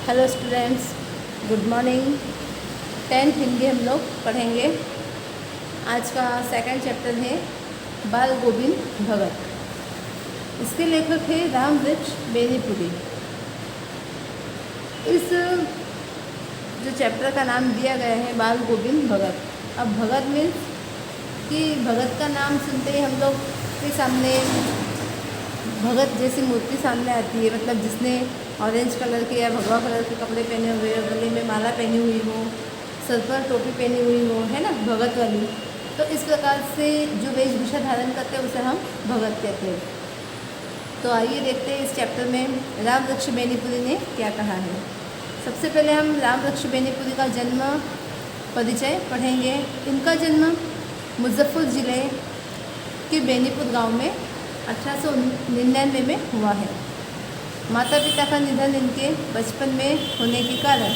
Hello students, good morning. 10th Hindi हम लोग पढ़ेंगे। आज का सेकंड चैप्टर है बाल गोविंद भगत। इसके लेखक है रामवृक्ष बेनीपुरी। इस जो चैप्टर का नाम दिया गया है बाल गोविंद भगत। अब भगत मीन्स कि भगत का नाम सुनते ही हम लोग के सामने भगत जैसी मूर्ति सामने आती है, मतलब जिसने ऑरेंज कलर के या भगवा कलर के कपड़े पहने हुए हो, गले में माला पहनी हुई हो, सर पर टोपी पहनी हुई हो, है ना, भगत वाली। तो इस प्रकार से जो वेशभूषा धारण करते हैं उसे हम भगत कहते हैं। तो आइए देखते हैं इस चैप्टर में रामवृक्ष बेनीपुरी ने क्या कहा है। सबसे पहले हम रामवृक्ष बेनीपुरी का जन्म परिचय पढ़ेंगे। इनका जन्म मुजफ्फरपुर ज़िले के बेनीपुर गांव में 1899 में हुआ है। माता पिता का निधन इनके बचपन में होने के कारण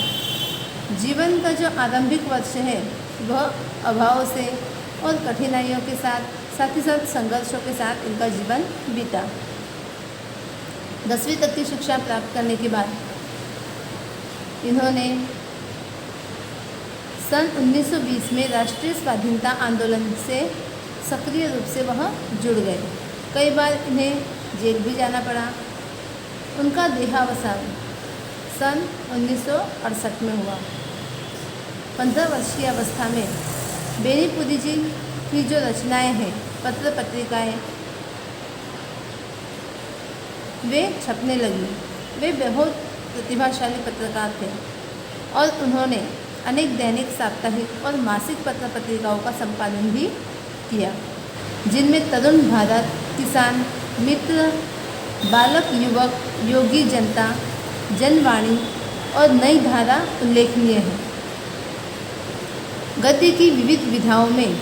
जीवन का जो आरंभिक वर्ष है वह अभाव से और कठिनाइयों के साथ ही साथ संघर्षों के साथ इनका जीवन बीता। 10वीं तक की शिक्षा प्राप्त करने के बाद इन्होंने सन 1920 में राष्ट्रीय स्वाधीनता आंदोलन से सक्रिय रूप से वह जुड़ गए। कई बार इन्हें जेल भी जाना पड़ा। उनका देहावसान सन 1968 में हुआ। 15 वर्ष की अवस्था में बेनीपुरी जी की जो रचनाएं हैं, पत्र पत्रिकाएं, वे छपने लगी। वे बहुत प्रतिभाशाली पत्रकार थे और उन्होंने अनेक दैनिक, साप्ताहिक और मासिक पत्र पत्रिकाओं का संपादन भी किया, जिनमें तरुण भारत, किसान मित्र, बालक युवक, योगी जनता, जनवाणी और नई धारा उल्लेखनीय है। गद्य की विविध विधाओं में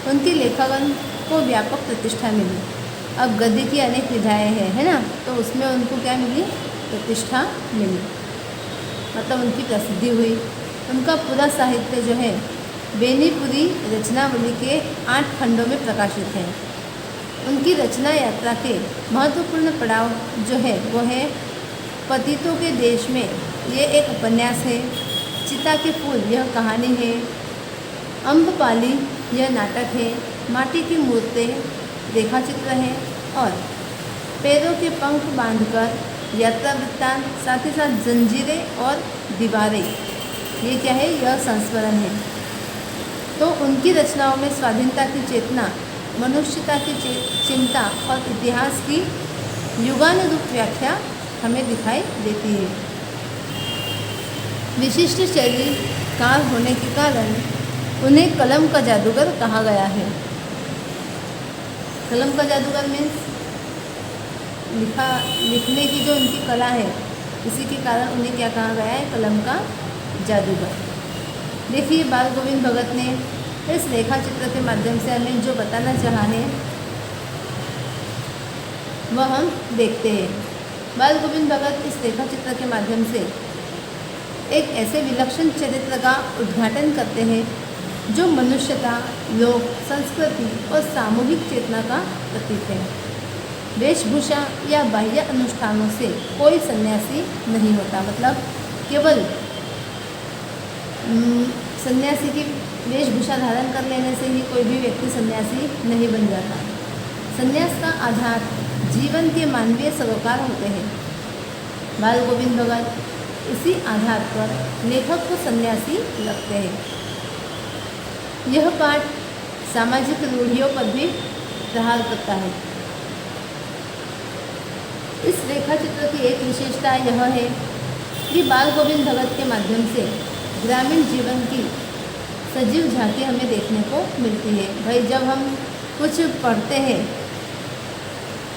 उनके लेखांकन को व्यापक प्रतिष्ठा मिली। अब गद्य की अनेक विधाएं हैं, है ना, तो उसमें उनको क्या मिली? प्रतिष्ठा मिली, मतलब उनकी प्रसिद्धि हुई। उनका पूरा साहित्य जो है बेनीपुरी रचनावली के 8 खंडों में प्रकाशित है। उनकी रचना यात्रा के महत्वपूर्ण पड़ाव जो है वो है पतितों के देश में, ये एक उपन्यास है। चिता के फूल, यह कहानी है। अम्बपाली, यह नाटक है। माटी की मूर्तें, रेखाचित्र है। और पैरों के पंख बांधकर, यात्रा वृत्तांत, साथ ही साथ जंजीरें और दीवारें, ये क्या है? यह संस्मरण है। तो उनकी रचनाओं में स्वाधीनता की चेतना, मनुष्यता की चिंता और इतिहास की युगानुरूप व्याख्या हमें दिखाई देती है। विशिष्ट शैलीकार होने के कारण उन्हें कलम का जादूगर कहा गया है। कलम का जादूगर मीन्स लिखने की जो उनकी कला है, इसी के कारण उन्हें क्या कहा गया है? कलम का जादूगर। देखिए, बाल गोविंद भगत ने इस रेखा चित्र के माध्यम से हमें जो बताना चाहा है वह हम देखते हैं। बाल गोविंद भगत इस रेखा चित्र के माध्यम से एक ऐसे विलक्षण चरित्र का उद्घाटन करते हैं जो मनुष्यता, लोक संस्कृति और सामूहिक चेतना का प्रतीक है। वेशभूषा या बाह्य अनुष्ठानों से कोई सन्यासी नहीं होता, मतलब केवल सन्यासी की वेशभूषा धारण कर लेने से ही कोई भी व्यक्ति सन्यासी नहीं बन जाता। सन्यास का आधार जीवन के मानवीय सरोकार होते हैं। बाल गोविंद भगत इसी आधार पर लेखक को सन्यासी लगते हैं। यह पाठ सामाजिक रूढ़ियों पर भी प्रहार करता है। इस रेखा चित्र की एक विशेषता यह है कि बाल गोविंद भगत के माध्यम से ग्रामीण जीवन की सजीव झांकी हमें देखने को मिलती है। भाई, जब हम कुछ पढ़ते हैं,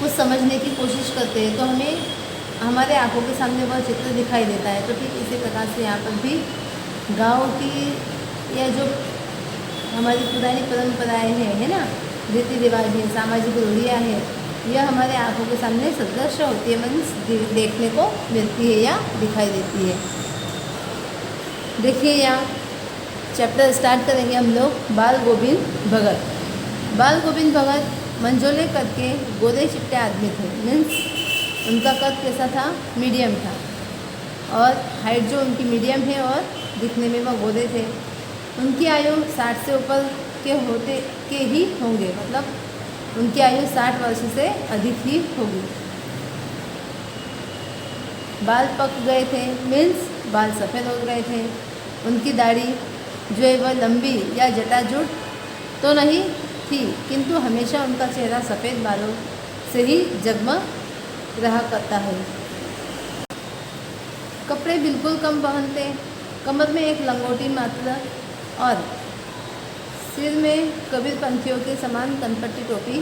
कुछ समझने की कोशिश करते हैं, तो हमें हमारे आंखों के सामने वह चित्र दिखाई देता है। तो ठीक इसी प्रकार से यहाँ पर भी गांव की या जो हमारी पुरानी परंपराएं हैं, है ना, रीति रिवाज है, सामाजिक रूढ़ियाँ हैं, यह हमारे आंखों के सामने सदृश होती है, मीन्स देखने को मिलती है या दिखाई देती है। देखिए, यहाँ चैप्टर स्टार्ट करेंगे हम लोग। बाल गोविंद भगत। बाल गोविंद भगत मंझोले कद के गोरे चिट्टे आदमी थे, मीन्स उनका कद कैसा था? मीडियम था। और हाइट जो उनकी मीडियम है और दिखने में वह गोरे थे। उनकी आयु 60 से ऊपर के ही होंगे, मतलब उनकी आयु 60 वर्ष से अधिक ही होगी। बाल पक गए थे, मीन्स बाल सफ़ेद हो गए थे। उनकी दाढ़ी जो है वह लंबी या जटाजुट तो नहीं थी, किंतु हमेशा उनका चेहरा सफ़ेद बालों से ही जगमग रहा करता है। कपड़े बिल्कुल कम पहनते, कमर में एक लंगोटी मात्र और सिर में कबीरपंथियों के समान कनपट्टी टोपी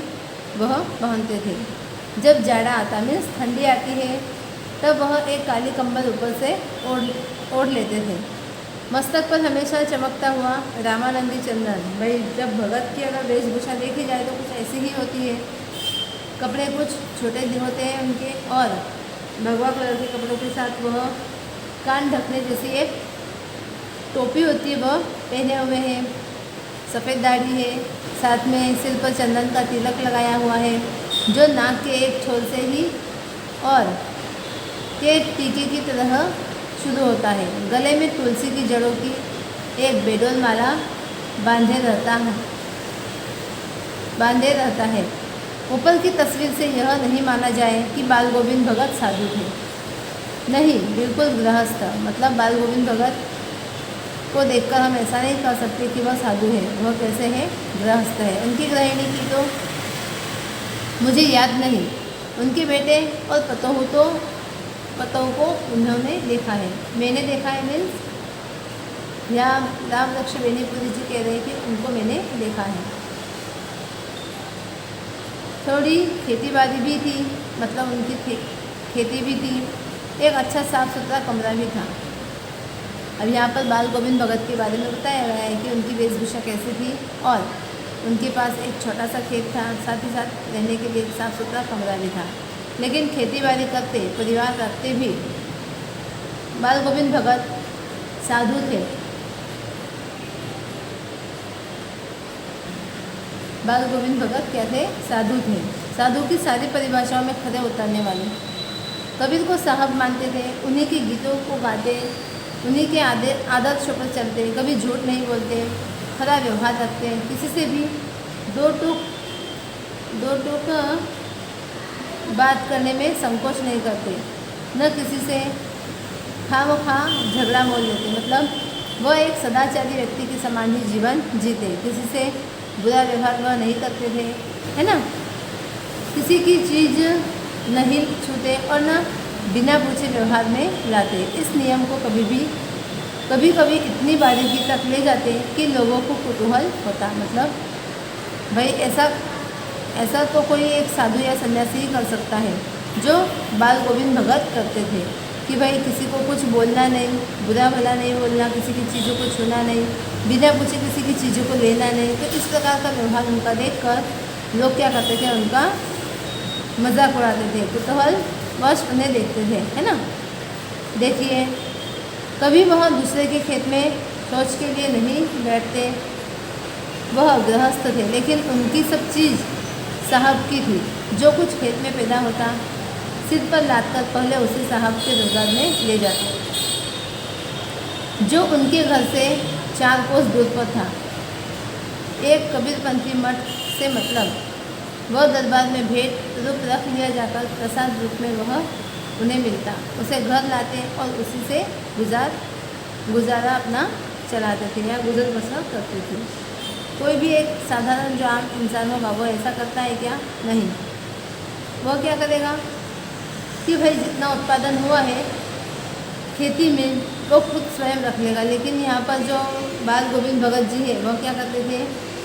वह पहनते थे। जब जाड़ा आता मीन्स ठंडी आती है तब वह एक काली कंबल ऊपर से ओढ़ लेते थे। मस्तक पर हमेशा चमकता हुआ रामानंदी चंदन। भाई जब भगत की अगर वेशभूषा देखी जाए तो कुछ ऐसी ही होती है। कपड़े कुछ छोटे होते हैं उनके और भगवा कलर के कपड़ों के साथ वह कान ढकने जैसी एक टोपी होती है वह पहने हुए हैं। सफ़ेद दाढ़ी है, साथ में सिर पर चंदन का तिलक लगाया हुआ है जो नाक के एक छोर से ही और के टीके की तरह शुरू होता है। गले में तुलसी की जड़ों की एक बेडोल माला बांधे रहता है। ऊपर की तस्वीर से यह नहीं माना जाए कि बाल गोविंद भगत साधु थे, नहीं, बिल्कुल गृहस्थ। मतलब बाल गोविंद भगत को देखकर हम ऐसा नहीं कह सकते कि वह साधु है। वह कैसे है? गृहस्थ है। उनकी गृहिणी की तो मुझे याद नहीं। उनके बेटे और पतों को उन्होंने देखा है, मैंने देखा है मीन्स या राम लक्ष्मण बेनीपुरी जी कह रहे हैं कि उनको मैंने देखा है। थोड़ी खेती बाड़ी भी थी, मतलब उनकी खेती भी थी। एक अच्छा साफ सुथरा कमरा भी था। अब यहाँ पर बाल गोविंद भगत के बारे में बताया गया है कि उनकी वेशभूषा कैसी थी और उनके पास एक छोटा सा खेत था, साथ ही साथ रहने के लिए एक साफ सुथरा कमरा भी था। लेकिन खेती बाड़ी करते, परिवार रखते भी बाल गोविंद भगत साधु थे। बाल गोविंद भगत क्या थे? साधु थे। साधु की सारी परिभाषाओं में खरे उतरने वाले। कबीर को साहब मानते थे, उन्हीं के गीतों को गाते, उन्हीं के आदर्शों पर चलते, कभी झूठ नहीं बोलते, खरा व्यवहार रखते, किसी से भी दो टूक बात करने में संकोच नहीं करते, न किसी से खामखा झगड़ा मोल लेते। मतलब वह एक सदाचारी व्यक्ति के समान ही जीवन जीते, किसी से बुरा व्यवहार वह नहीं करते थे, है ना। किसी की चीज़ नहीं छूते और न बिना पूछे व्यवहार में लाते। इस नियम को कभी कभी इतनी बारीकी तक ले जाते कि लोगों को कुतूहल होता। मतलब भाई ऐसा तो कोई एक साधु या सन्यासी ही कर सकता है जो बाल गोविंद भगत करते थे कि भाई किसी को कुछ बोलना नहीं, बुरा भला नहीं बोलना, किसी की चीज़ों को छूना नहीं, बिना पूछे किसी की चीज़ों को लेना नहीं। तो इस प्रकार का व्यवहार उनका देखकर लोग क्या करते थे? उनका मजाक उड़ाते थे, कुतूहल वश उन्हें देखते थे, है ना। देखिए, कभी वह दूसरे के खेत में शौच के लिए नहीं बैठते। वह गृहस्थ थे, लेकिन उनकी सब चीज़ साहब की थी। जो कुछ खेत में पैदा होता सिर पर लादकर पहले उसे साहब के दरबार में ले जाते, जो उनके घर से 4 कोस दूर पर था। एक कबीरपंथी मठ से मतलब वह दरबार में भेंट रूप रख लिया जाकर प्रसाद रूप में वह उन्हें मिलता। उसे घर लाते और उसी से गुजारा अपना चलाते थे या गुजर बसर करते थे। कोई भी एक साधारण जो आम इंसान होगा वो ऐसा करता है क्या? नहीं। वह क्या करेगा कि भाई जितना उत्पादन हुआ है खेती में वो खुद स्वयं रख लेगा। लेकिन यहाँ पर जो बाल गोविंद भगत जी है वह क्या करते थे?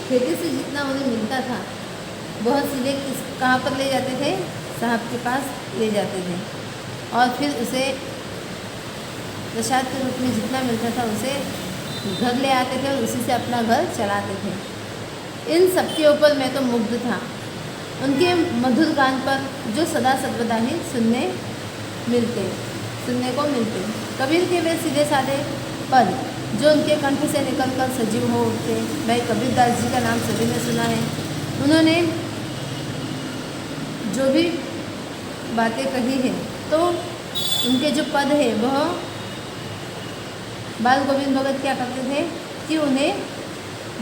खेती से जितना उन्हें मिलता था वह सीधे कहाँ पर ले जाते थे? साहब के पास ले जाते थे और फिर उसे प्रसाद के रूप में जितना मिलता था उसे घर ले आते थे और उसी से अपना घर चलाते थे। इन सबके ऊपर मैं तो मुग्ध था, उनके मधुर गान पर जो सदा सर्वदा ही सुनने को मिलते। कबीर के वे सीधे साधे पद जो उनके कंठ से निकलकर सजीव हो उठते। भाई कबीरदास जी का नाम सभी ने सुना है। उन्होंने जो भी बातें कही है तो उनके जो पद है वह बाल गोविंद भगत क्या करते थे कि उन्हें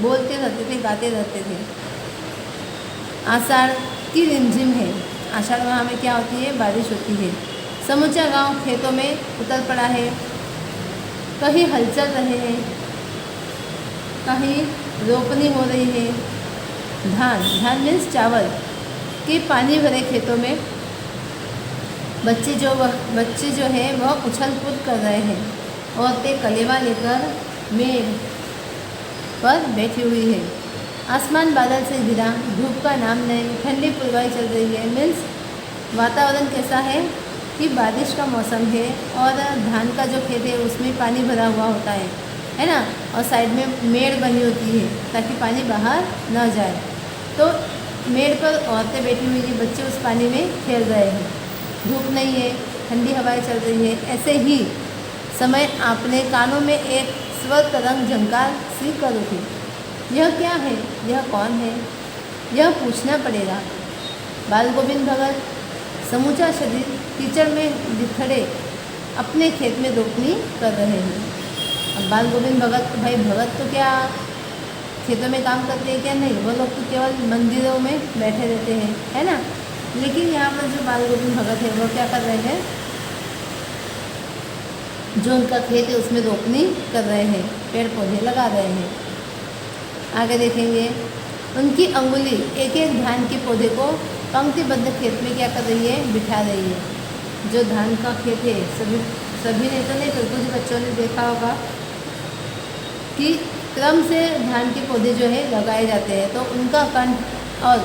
बोलते रहते थे, गाते रहते थे। आषाढ़ की रिमझिम है, आषाढ़ माह में क्या होती है, बारिश होती है। समूचा गांव खेतों में उतर पड़ा है, कहीं हल चल रहे हैं, कहीं रोपनी हो रही है। धान मीन्स चावल के पानी भरे खेतों में बच्चे जो है वह उछल कूद कर रहे हैं। औरतें कलेवा लेकर मेड़ पर बैठी हुई है। आसमान बादल से घिरा, धूप का नाम नहीं, ठंडी पुरवाई चल रही है। मीन्स वातावरण कैसा है कि बारिश का मौसम है और धान का जो खेत है उसमें पानी भरा हुआ होता है ना, और साइड में मेड़ बनी होती है ताकि पानी बाहर न जाए। तो मेड़ पर औरतें बैठी हुई हैं, बच्चे उस पानी में खेल रहे हैं। धूप नहीं है, ठंडी हवाएं चल रही है। ऐसे ही समय आपने कानों में एक स्वर तरंग झंकार सी कर उठी। यह क्या है, यह कौन है, यह पूछना पड़ेगा। बाल गोविंद भगत समूचा शरीर कीचड़ में बिखरे अपने खेत में रोपनी कर रहे हैं। अब बाल गोविंद भगत, भाई भगत तो क्या खेतों में काम करते हैं क्या? नहीं, वो लोग तो केवल मंदिरों में बैठे रहते हैं, है ना। लेकिन यहाँ पर जो बाल गोविंद भगत है वो क्या कर रहे हैं, जो उनका खेत है उसमें रोपनी कर रहे हैं, पेड़ पौधे लगा रहे हैं। आगे देखेंगे, उनकी अंगुली एक एक धान के पौधे को पंक्तिबद्ध खेत में क्या कर रही है, बिठा रही है। जो धान का खेत है, सभी ने तो नहीं, पर कुछ बच्चों ने देखा होगा कि क्रम से धान के पौधे जो है लगाए जाते हैं। तो उनका कंठ और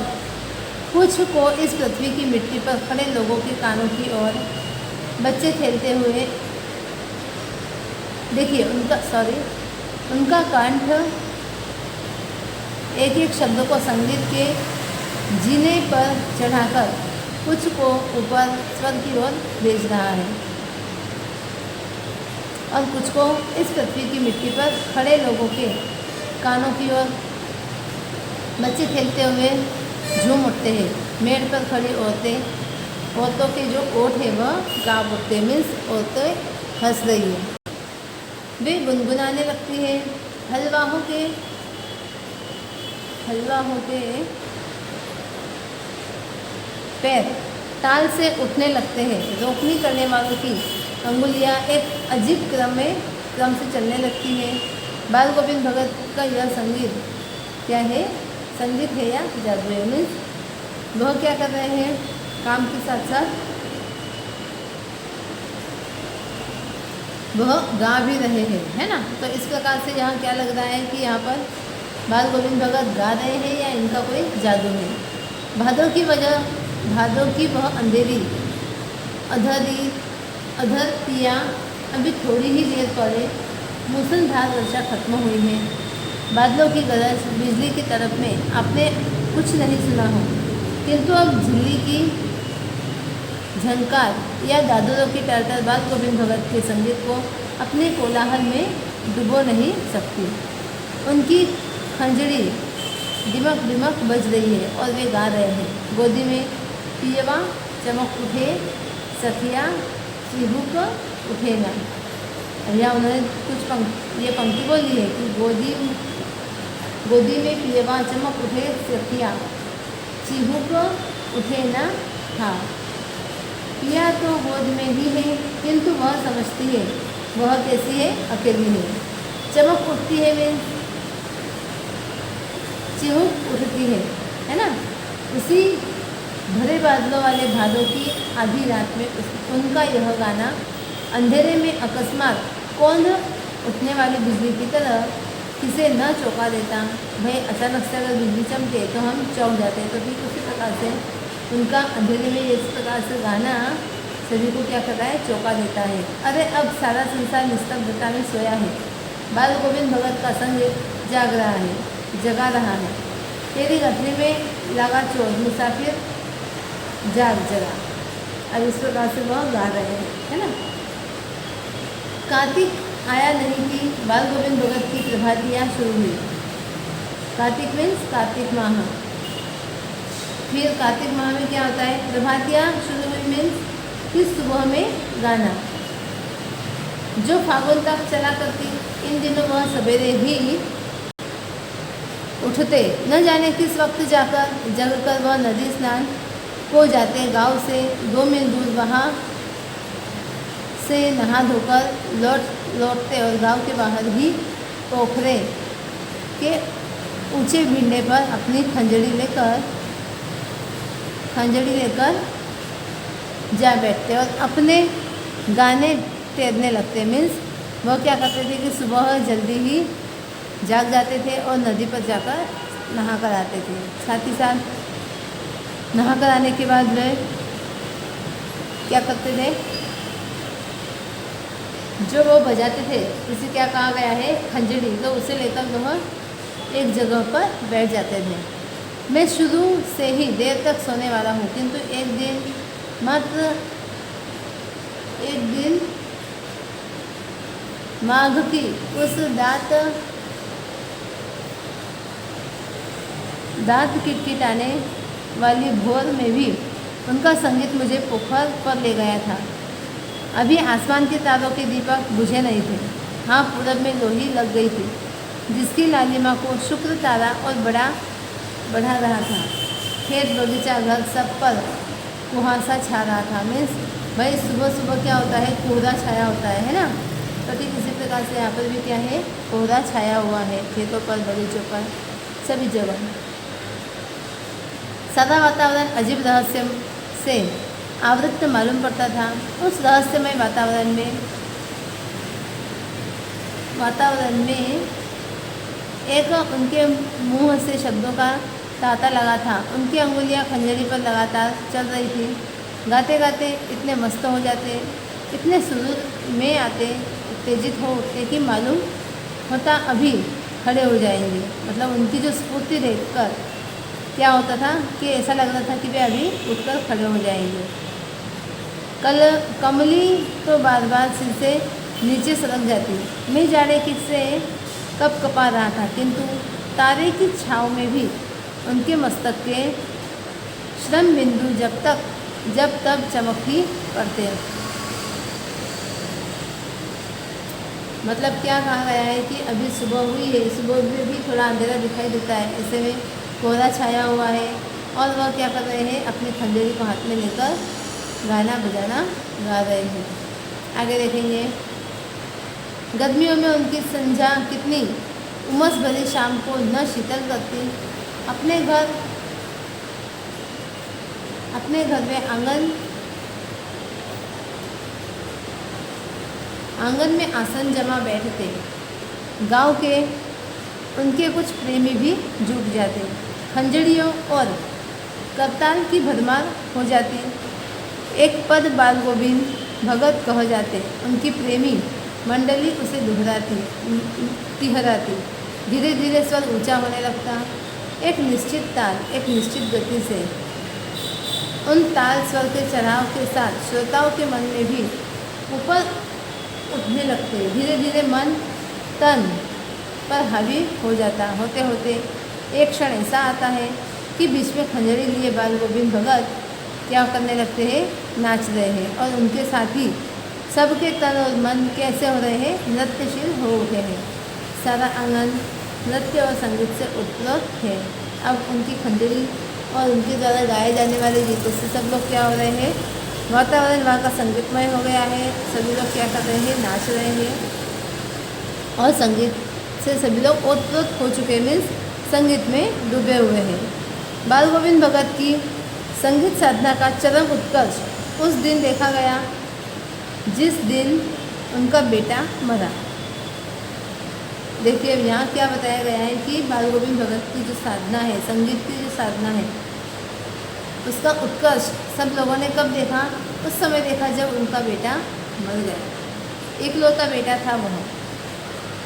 कुछ को इस पृथ्वी की मिट्टी पर खड़े लोगों के कानों की ओर बच्चे खेलते हुए देखिए, उनका कंठ एक एक शब्द को संगीत के जीने पर चढ़ाकर कुछ को ऊपर स्वर्ग की ओर भेज रहा है और कुछ को इस पृथ्वी की मिट्टी पर खड़े लोगों के कानों की ओर बच्चे खेलते हुए झूम उठते हैं। मेड़ पर खड़ी औरतों के जो ओठ है वह गा उठते, मीन्स औरतें हंस रही है। वे गुनगुनाने लगती है। हलवा हो के पैर ताल से उठने लगते हैं। रोपनी करने वालों की अंगुलियां एक अजीब क्रम से चलने लगती है। बाल गोविंद भगत का यह संगीत क्या है, संगीत है या जादू है? मीन्स वह क्या कर रहे हैं, काम के साथ साथ वह गा भी रहे हैं, है ना। तो इस प्रकार से यहाँ क्या लग रहा है कि यहाँ पर बाल गोविंद भगत गा रहे हैं या इनका कोई जादू है। भादों की वह अंधेरी अधरतियाँ अभी थोड़ी ही देर पहले मूसलधार वर्षा खत्म हुई है। बादलों की गरज, बिजली की तरफ में आपने कुछ नहीं सुना हो, किंतु अब झिल्ली की झंकार या दादुरों की टरटर बाल गोविंद भगत के संगीत को अपने कोलाहल में डुबो नहीं सकती। उनकी खंजड़ी दिमक दिमक बज रही है और वे गा रहे हैं। गोदी में पियवा चमक उठे, सखिया चिहुक उठेगा। या उन्होंने ये पंक्ति बोली है कि गोदी में पियवा चमक उठे, सखिया चिहुक उठे ना था। पिया तो गोद में ही है, किंतु वह समझती है वह कैसी है, अकेली है। चमक उठती है वे चिहुक उठती है ना। उसी भरे बादलों वाले भादों की आधी रात में उनका यह गाना अंधेरे में अकस्मात कौंध उठने वाली बिजली की तरह किसे न चौंका देता। भाई अचानक से अगर बिजली चमके तो हम चौंक जाते हैं, तो ठीक उसी प्रकार से उनका अंधेरे में इस प्रकार से गाना सभी को क्या कर रहा है, चौंका देता है। अरे अब सारा संसार निस्तब्धता में सोया है, बाल गोविंद भगत का संगीत जगा रहा है। तेरी गठरी में लगा चोर, मुसाफिर जाग जरा। अब इस प्रकार से वह गा रहे हैं, है ना। कार्तिक आया नहीं कि बाल गोविंद भगत की प्रभातियाँ शुरू हुई। कार्तिक मीन्स कार्तिक माह। फिर कार्तिक माह में क्या होता है, प्रभातियाँ शुरू हुई मीन्स कि सुबह में गाना जो फागुन तक चला करती इन दिनों वह सवेरे ही उठते, न जाने किस वक्त जगकर वह नदी स्नान को जाते। गांव से 2 मील दूर वहाँ से नहा धोकर लौटते और गांव के बाहर ही पोखरे के ऊंचे भिंडे पर अपनी खंजड़ी लेकर जा बैठते और अपने गाने तैरने लगते। मीन्स वह क्या करते थे कि सुबह जल्दी ही जाग जाते थे और नदी पर जाकर नहा कर आते थे। साथ ही साथ नहा कर आने के बाद वे क्या करते थे, जो वो बजाते थे, इसे क्या कहा गया है, खंजड़ी, तो उसे लेकर वह एक जगह पर बैठ जाते थे। मैं शुरू से ही देर तक सोने वाला हूँ, किंतु एक दिन माघ की उस दांत किटकिटाने वाली भोर में भी उनका संगीत मुझे पोखर पर ले गया था। अभी आसमान के तारों के दीपक बुझे नहीं थे। हाँ, पूरब में लोही लग गई थी, जिसकी लालिमा को शुक्र तारा और बढ़ा रहा था। खेत, बगीचा, घर सब पर कुहासा छा रहा था। मीन्स भाई सुबह सुबह क्या होता है, कोहरा छाया होता है ना। तो ठीक इसी प्रकार से यहाँ पर भी क्या है, कोहरा छाया हुआ है खेतों पर, बगीचों पर, सभी जगह। सारा वातावरण अजीब रहस्य से आवृत मालूम पड़ता था। उस रहस्यमय वातावरण में एक उनके मुंह से शब्दों का तांता लगा था। उनकी अंगुलियां खंजरी पर लगातार चल रही थी। गाते गाते इतने मस्त हो जाते, इतने सुरूर में आते, उत्तेजित हो उठते कि मालूम होता अभी खड़े हो जाएंगे। मतलब उनकी जो स्फूर्ति देखकर क्या होता था कि ऐसा लग रहा था कि वे अभी उठकर खड़े हो जाएंगे। कमली तो बार बार सिर से नीचे सरक जाती। मैं जाड़े से कप कपा रहा था, किंतु तारे की छाँव में भी उनके मस्तक के श्रम बिंदु जब तब चमक ही पड़ते। मतलब क्या कहा गया है कि अभी सुबह हुई है, सुबह में भी थोड़ा अंधेरा दिखाई देता है, ऐसे में कोहरा छाया हुआ है और वह क्या कर रहे हैं, अपनी खंजरी को हाथ में लेकर गाना बजाना गा रहे हैं। आगे देखेंगे, गर्मियों में उनकी संध्या कितनी उमस भरी शाम को न शीतल करती। अपने घर में आंगन में आसन जमा बैठते। गांव के उनके कुछ प्रेमी भी जुट जाते। खंजड़ियों और करताल की भरमार हो जाती। एक पद बाल गोविंद भगत कह जाते। उनकी प्रेमी मंडली उसे तिहराती। धीरे धीरे स्वर ऊंचा होने लगता। एक निश्चित ताल, एक निश्चित गति से उन ताल स्वर के चढ़ाव के साथ श्रोताओं के मन में भी ऊपर उठने लगते। धीरे धीरे मन तन पर हावी हो जाता। होते होते एक क्षण ऐसा आता है कि बीच में खंजरी लिए बाल गोविंद भगत क्या करने लगते हैं, नाच रहे हैं और उनके साथ ही सबके तन और मन कैसे हो रहे हैं, नृत्यशील हो उठे हैं। सारा आंगन नृत्य और संगीत से उत्प्रोत है। अब उनकी खंजरी और उनके द्वारा गाए जाने वाले गीतों से सब लोग क्या हो रहे हैं, वातावरण वहाँ का संगीतमय हो गया है। सभी लोग क्या कर रहे हैं, नाच रहे हैं और संगीत से सभी लोग ओतप्रोत हो चुके, मीन्स संगीत में डूबे हुए हैं। बाल गोविंद भगत की संगीत साधना का चरम उत्कर्ष उस दिन देखा गया जिस दिन उनका बेटा मरा। देखिए अब यहाँ क्या बताया गया है कि बाल गोविंद भगत की जो साधना है, संगीत की जो साधना है, उसका उत्कर्ष सब लोगों ने कब देखा, उस समय देखा जब उनका बेटा मर गया। इकलौता बेटा था वह,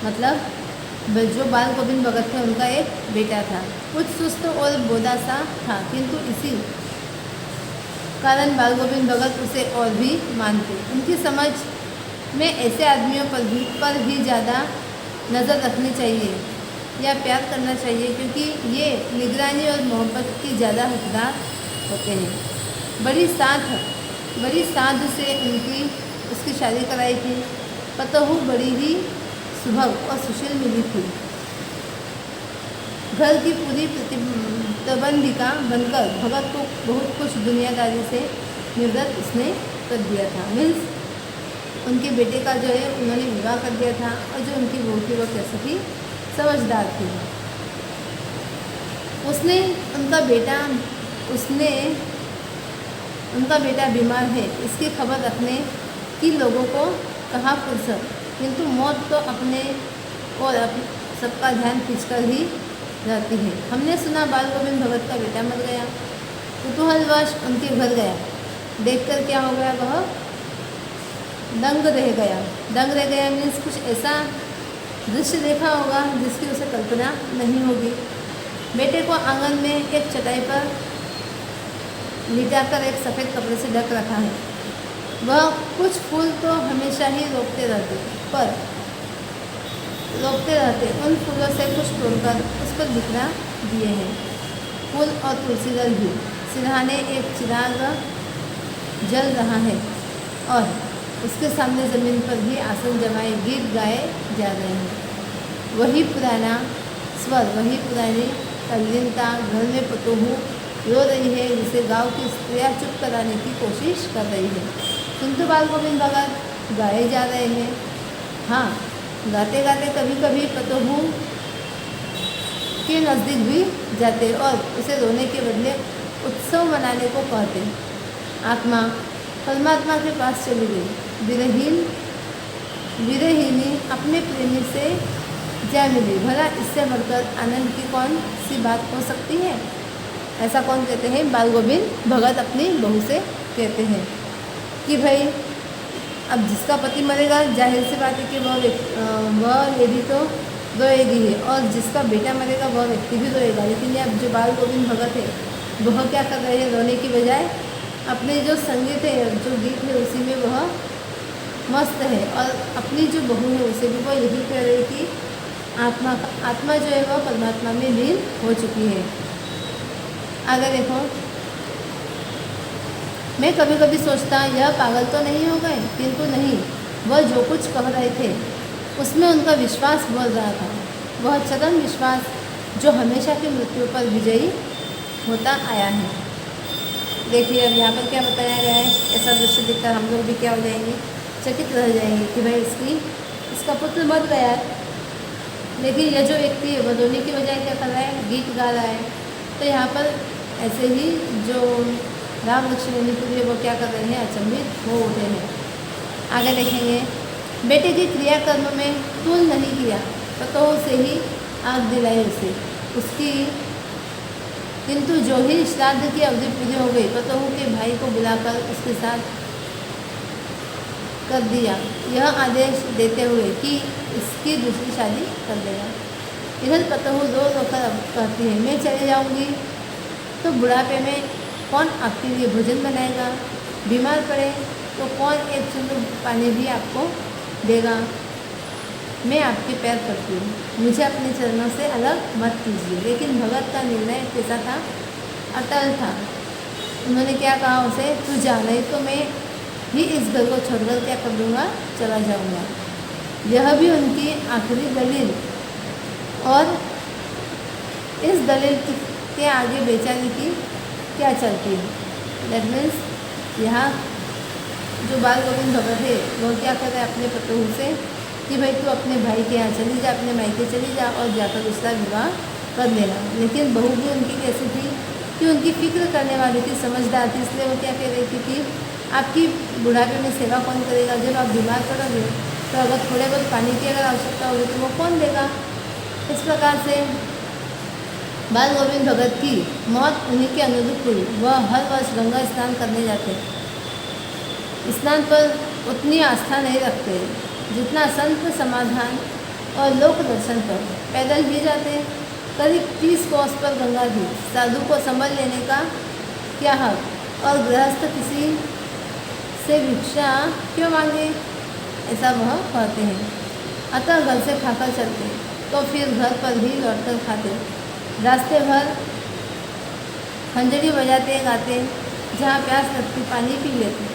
मतलब जो बाल गोविंद भगत थे उनका एक बेटा था। कुछ सुस्त और बोधा सा था, किंतु इसी कारण बाल गोविंद भगत उसे और भी मानते। उनकी समझ में ऐसे आदमियों पर भी ज़्यादा नज़र रखनी चाहिए या प्यार करना चाहिए, क्योंकि ये निगरानी और मोहब्बत की ज़्यादा हकदार होते हैं। बड़ी साध से उसकी शादी कराई थी। पतहू बड़ी ही सुभग और सुशील मिली थी। घर की पूरी प्रबंधिका बनकर भगत को बहुत कुछ दुनियादारी से निर्गत उसने कर दिया था। मीन्स उनके बेटे का जो है उन्होंने विवाह कर दिया था, और जो उनकी बहू थी वो कैसी थी, समझदार थी। उसने उनका बेटा बीमार है इसकी खबर रखने की लोगों को कहा फुर्सत, किंतु मौत तो अपने और सबका ध्यान खींचकर ही रहती है। हमने सुना बाल गोविंद भगत का बेटा मर गया। कुतूहलवश उनके घर गया। देखकर क्या हो गया, वह दंग रह गया। दंग रह गया मीन्स कुछ ऐसा दृश्य देखा होगा जिसकी उसे कल्पना नहीं होगी। बेटे को आंगन में एक चटाई पर लिटाकर एक सफ़ेद कपड़े से ढक रखा है। वह कुछ फूल तो हमेशा ही रोपते रहते उन फूलों से कुछ तोड़कर उस पर बिखरा दिए हैं। फूल और तुलसी दल भी सिरहाने एक चिराग जल रहा है, और उसके सामने ज़मीन पर भी आसन जमाए गीत गाए जा रहे हैं। वही पुराना स्वर, वही पुरानी तल्लीनता। घर में पतोहू रो रही है जिसे गांव की स्त्रियाँ चुप कराने की कोशिश कर रही है, किंतु बाल गोविंद भगत गाए जा रहे हैं। हाँ, गाते गाते कभी कभी पतोहू के नज़दीक भी जाते और उसे रोने के बदले उत्सव मनाने को कहते। आत्मा परमात्मा के पास चली गई। विरहिनी अपने प्रेमी से जा मिली। भला इससे बढ़कर आनंद की कौन सी बात हो सकती है। ऐसा कौन कहते हैं, बाल गोविंद भगत अपनी बहू से कहते हैं कि भाई अब जिसका पति मरेगा जाहिर सी बात है कि वह लेडी तो रोएगी ही, और जिसका बेटा मरेगा वह व्यक्ति भी रोएगा। लेकिन अब जो बाल गोविंद भगत है वह क्या कर रहे हैं, रोने की बजाय अपने जो संगीत है, जो गीत है, उसी में वह मस्त है। और अपनी जो बहू है उसे भी वह यही कह रही कि आत्मा जो है वह परमात्मा में लीन हो चुकी है। आगे देखो, मैं कभी कभी सोचता यह पागल तो नहीं हो गए, किंतु नहीं, वह जो कुछ कह रहे थे उसमें उनका विश्वास बोल रहा था। वह चरम विश्वास जो हमेशा की मृत्यु पर विजयी होता आया है। देखिए अब यहाँ पर क्या बताया गया है, ऐसा दृश्य देखकर हम लोग भी क्या हो जाएंगे, चकित रह जाएंगे कि भाई इसका पुत्र मर गया है, लेकिन यह जो व्यक्ति है वह रोने की बजाय क्या कर रहा है, गीत गा रहा है। तो यहाँ पर ऐसे ही जो राम लक्ष्मण पुत्र वो क्या कर रहे हैं, अचंभित हो उठे हैं। आगे देखेंगे, बेटे की क्रियाकर्म में तूल नहीं किया, पतोह से ही आग दिलाई उसकी, किंतु जो ही श्राद्ध की अवधि पूरी हो गई, पतोह के भाई को बुलाकर उसके साथ कर दिया यह आदेश देते हुए कि इसकी दूसरी शादी कर देगा। इधर पतोह रो रोकर कहती है, मैं चले जाऊंगी तो बुढ़ापे में कौन आपके लिए भोजन बनाएगा, बीमार पड़े तो कौन एक चुल्लू पानी भी आपको देगा। मैं आपके पैर पड़ती हूँ, मुझे अपने चरणों से अलग मत कीजिए। लेकिन भगत का निर्णय कैसा था, अटल था। उन्होंने क्या कहा उसे, तू जा, नहीं तो मैं ही इस घर को छोड़कर क्या कर दूँगा, चला जाऊँगा। यह भी उनकी आखिरी दलील, और इस दलील के आगे बेचारी की क्या चलती है। दैट मीन्स यहाँ जो बाल गोविंद भगत है वो क्या कर रहे हैं अपने पतोह से कि भाई तू अपने भाई के यहाँ चली जा, अपने मायके चली जा और जाकर दूसरा विवाह कर लेना। लेकिन बहू भी उनकी कैसी थी कि उनकी फिक्र करने वाली थी, समझदार थी। इसलिए वो क्या कह रही थी कि आपकी बुढ़ापे में सेवा कौन करेगा, जब आप बीमार पड़ोगे तो अगर थोड़े बहुत पानी की अगर आवश्यकता होगी तो वो कौन देगा। इस प्रकार से बाल गोविंद भगत की मौत उन्हीं के अनुरूप हुई। वह हर वर्ष गंगा स्नान करने जाते, स्नान पर उतनी आस्था नहीं रखते जितना संत समाधान और लोक दर्शन पर। पैदल भी जाते, करीब 30 कोस पर गंगा थी। साधु को संभल लेने का क्या हक, और गृहस्थ किसी से भिक्षा क्यों मांगे, ऐसा वह कहते हैं। अतः घर से खाकर चलते तो फिर घर पर ही लौटकर खाते। रास्ते भर खंजरी बजाते गाते, जहाँ प्यास लगती पानी पी लेते।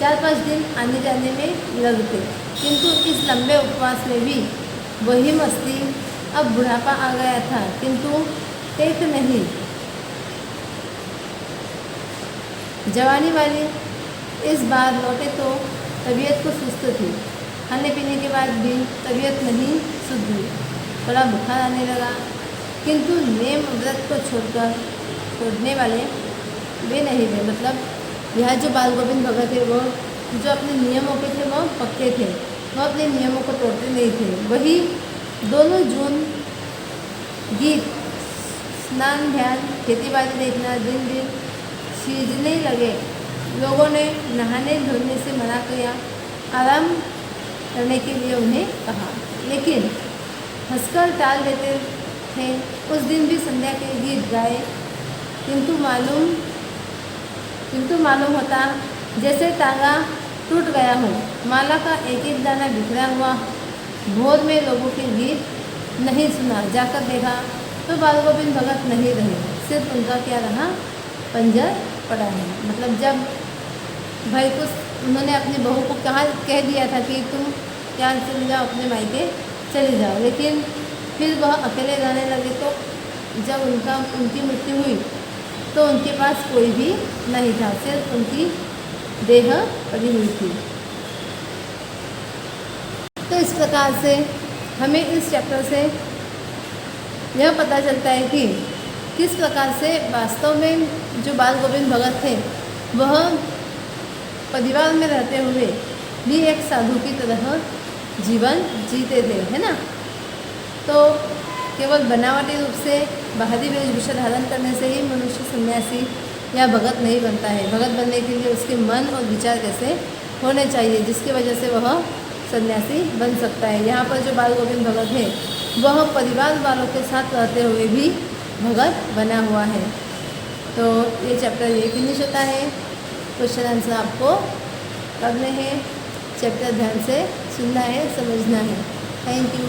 4-5 दिन आने जाने में लगते, किंतु इस लंबे उपवास में भी वही मस्ती, अब बुढ़ापा आ गया था किंतु टेक नहीं। जवानी वाली इस बार लौटे तो तबीयत को सुस्त थी, खाने पीने के बाद भी तबीयत नहीं शुद्ध हुई, थोड़ा बुखार आने लगा, किंतु नेम व्रत को छोड़ने वाले वे नहीं थे। मतलब यह जो बाल गोविंद भगत है वो जो अपने नियमों के थे वो पक्के थे, वो अपने नियमों को तोड़ते नहीं थे। वही 2 जून गीत, स्नान ध्यान, खेतीबाड़ी देखना दिन दिन सीजने लगे। लोगों ने नहाने धोने से मना किया, आराम करने के लिए उन्हें कहा, लेकिन हंसकर टाल देते थे। उस दिन भी संध्या के गीत गाए, किंतु मालूम होता जैसे तागा टूट गया हो, माला का एक एक दाना बिखरा हुआ। भोर में लोगों के गीत नहीं सुना, जाकर देखा तो बाल गोविंद भगत नहीं रहे, सिर्फ उनका क्या रहा, पंजर पड़ा है। मतलब जब भाई कुछ उन्होंने अपनी बहू को कह दिया था कि तुम क्या चले जाओ, अपने मायके चले जाओ, लेकिन फिर वह अकेले रहने लगे। तो जब उनकी मृत्यु हुई तो उनके पास कोई भी नहीं था, सिर्फ उनकी देह पड़ी हुई थी। तो इस प्रकार से हमें इस चैप्टर से यह पता चलता है कि किस प्रकार से वास्तव में जो बाल गोविंद भगत थे वह परिवार में रहते हुए भी एक साधु की तरह जीवन जीते थे, है ना। तो केवल बनावटी रूप से बाहरी वेशभूषा धारण करने से ही मनुष्य सन्यासी या भगत नहीं बनता है। भगत बनने के लिए उसके मन और विचार कैसे होने चाहिए, जिसकी वजह से वह सन्यासी बन सकता है। यहाँ पर जो बाल गोविंद भगत है वह परिवार वालों के साथ रहते हुए भी भगत बना हुआ है। तो ये चैप्टर ये फिनिश होता है। क्वेश्चन आंसर आपको करने हैं, चैप्टर ध्यान से सुनना है, समझना है। Thank you.